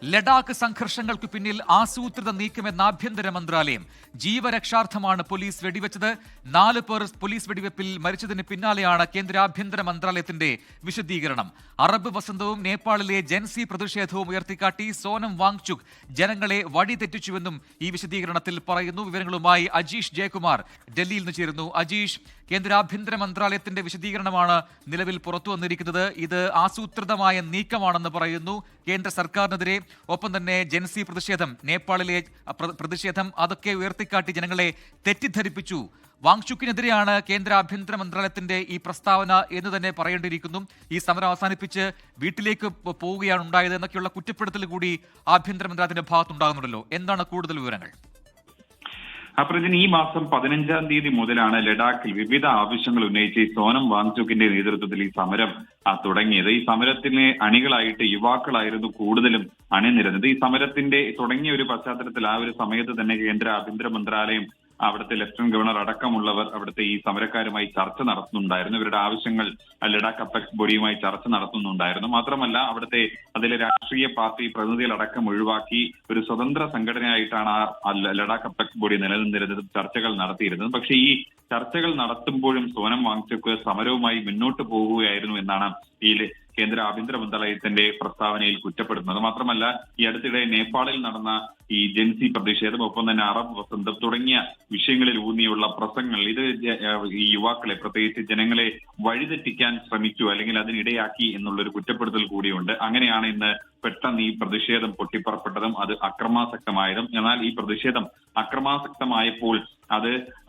ലഡാക്ക് സംഘർഷങ്ങൾക്ക് പിന്നിൽ ആസൂത്രിത നീക്കമെന്ന ആഭ്യന്തര മന്ത്രാലയം. ജീവരക്ഷാർത്ഥമാണ് പോലീസ് വെടിവെച്ചത്. 4 പേർ പോലീസ് വെടിവെപ്പിൽ മരിച്ചതിന് പിന്നാലെയാണ് കേന്ദ്ര ആഭ്യന്തര മന്ത്രാലയത്തിന്റെ വിശദീകരണം. അറബ് വസന്തവും നേപ്പാളിലെ ജൻസി പ്രതിഷേധവും ഉയർത്തിക്കാട്ടി സോനം വാങ്ചുക് ജനങ്ങളെ വഴിതെറ്റിച്ചുവെന്നും ഈ വിശദീകരണത്തിൽ പറയുന്നു. വിവരങ്ങളുമായി അജീഷ് ജയകുമാർ ഡൽഹിയിൽ നിന്ന് ചേരുന്നു. അജീഷ്, കേന്ദ്ര ആഭ്യന്തര മന്ത്രാലയത്തിന്റെ വിശദീകരണമാണ് നിലവിൽ പുറത്തു വന്നിരിക്കുന്നത്. ഇത് ആസൂത്രിതമായ നീക്കമാണെന്ന് പറയുന്നു കേന്ദ്ര സർക്കാരിനെതിരെ. ഒപ്പം തന്നെ ജൻസി പ്രതിഷേധം, നേപ്പാളിലെ പ്രതിഷേധം, അതൊക്കെ ഉയർത്തിക്കാട്ടി ജനങ്ങളെ തെറ്റിദ്ധരിപ്പിച്ചു. വാങ്ചുക്കിനെതിരെയാണ് കേന്ദ്ര ആഭ്യന്തര മന്ത്രാലയത്തിന്റെ ഈ പ്രസ്താവന എന്ന് തന്നെ പറയേണ്ടിയിരിക്കുന്നു. ഈ സമരം അവസാനിപ്പിച്ച് വീട്ടിലേക്ക് പോവുകയാണ് ഉണ്ടായത് എന്നൊക്കെയുള്ള കുറ്റപ്പെടുത്തൽ കൂടി ആഭ്യന്തര മന്ത്രാലയത്തിന്റെ ഭാഗത്തുണ്ടാകുന്നുണ്ടല്ലോ. എന്താണ് കൂടുതൽ വിവരങ്ങൾ? അപ്രജൻ, ഈ മാസം 15-ാം തീയതി മുതലാണ് ലഡാക്കിൽ വിവിധ ആവശ്യങ്ങൾ ഉന്നയിച്ച് സോനം വാങ്ചുക്കിന്റെ നേതൃത്വത്തിൽ ഈ സമരം തുടങ്ങിയത്. ഈ സമരത്തിന് അണികളായിട്ട് യുവാക്കളായിരുന്നു കൂടുതലും അണിനിരന്നത്. ഈ സമരത്തിന്റെ തുടങ്ങിയ ഒരു പശ്ചാത്തലത്തിൽ ആ ഒരു സമയത്ത് തന്നെ കേന്ദ്ര ആഭ്യന്തര മന്ത്രാലയം, അവിടുത്തെ ലഫ്റ്റനന്റ് ഗവർണർ അടക്കമുള്ളവർ അവിടുത്തെ ഈ സമരക്കാരുമായി ചർച്ച നടത്തുന്നുണ്ടായിരുന്നു. ഇവരുടെ ആവശ്യങ്ങൾ ലഡാക്ക് അപ്പെക്സ് ബോഡിയുമായി ചർച്ച നടത്തുന്നുണ്ടായിരുന്നു. മാത്രമല്ല, അവിടുത്തെ അതിലെ രാഷ്ട്രീയ പാർട്ടി പ്രതിനിധികളടക്കം ഒഴിവാക്കി ഒരു സ്വതന്ത്ര സംഘടനയായിട്ടാണ് ആ ലഡാക്ക് അപ്പെക്സ് ബോഡി നിലനിന്നിരുന്നത്, ചർച്ചകൾ നടത്തിയിരുന്നത്. പക്ഷേ ഈ ചർച്ചകൾ നടത്തുമ്പോഴും സോനം വാങ്ചുക്ക് സമരവുമായി മുന്നോട്ട് പോകുകയായിരുന്നു എന്നാണ് ഈ കേന്ദ്ര ആഭ്യന്തര മന്ത്രാലയത്തിന്റെ പ്രസ്താവനയിൽ കുറ്റപ്പെടുത്തുന്നത്. മാത്രമല്ല, ഈ അടുത്തിടെ നേപ്പാളിൽ നടന്ന ഈ ജൻസി പ്രതിഷേധം, ഒപ്പം തന്നെ അറബ് വസന്തം തുടങ്ങിയ വിഷയങ്ങളിൽ ഊന്നിയുള്ള പ്രസംഗങ്ങൾ, ഇത് ഈ യുവാക്കളെ, പ്രത്യേകിച്ച് ജനങ്ങളെ വഴിതെറ്റിക്കാൻ ശ്രമിച്ചു, അല്ലെങ്കിൽ അതിനിടയാക്കി എന്നുള്ളൊരു കുറ്റപ്പെടുത്തൽ കൂടിയുണ്ട്. അങ്ങനെയാണ് ഇന്ന് പെട്ടെന്ന് ഈ പ്രതിഷേധം പൊട്ടിപ്പുറപ്പെട്ടതും അത് അക്രമാസക്തമായതും. എന്നാൽ ഈ പ്രതിഷേധം അക്രമാസക്തമായപ്പോൾ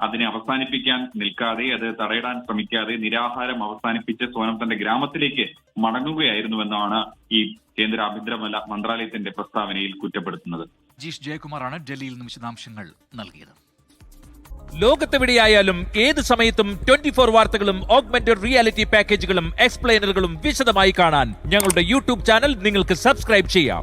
അതിനെ അവസാനിപ്പിക്കാൻ നിൽക്കാതെ, അത് തടയിടാൻ ശ്രമിക്കാതെ നിരാഹാരം അവസാനിപ്പിച്ച് സോനം തന്റെ ഗ്രാമത്തിലേക്ക് മടങ്ങുകയായിരുന്നുവെന്നാണ് ഈ കേന്ദ്ര ആഭ്യന്തര മന്ത്രാലയത്തിന്റെ പ്രസ്താവനയിൽ കുറ്റപ്പെടുത്തുന്നത്. അജീഷ് ജയകുമാറാണ് ഡൽഹിയിൽ നിന്ന് വിശദാംശങ്ങൾ നൽകിയത്. ലോകത്തെവിടെയായാലും ഏത് സമയത്തും 24 വാർത്തകളും ഓഗ്മെന്റഡ് റിയാലിറ്റി പാക്കേജുകളും എക്സ്പ്ലെയിനറുകളും വിശദമായി കാണാൻ ഞങ്ങളുടെ യൂട്യൂബ് ചാനൽ നിങ്ങൾക്ക് സബ്സ്ക്രൈബ് ചെയ്യാം.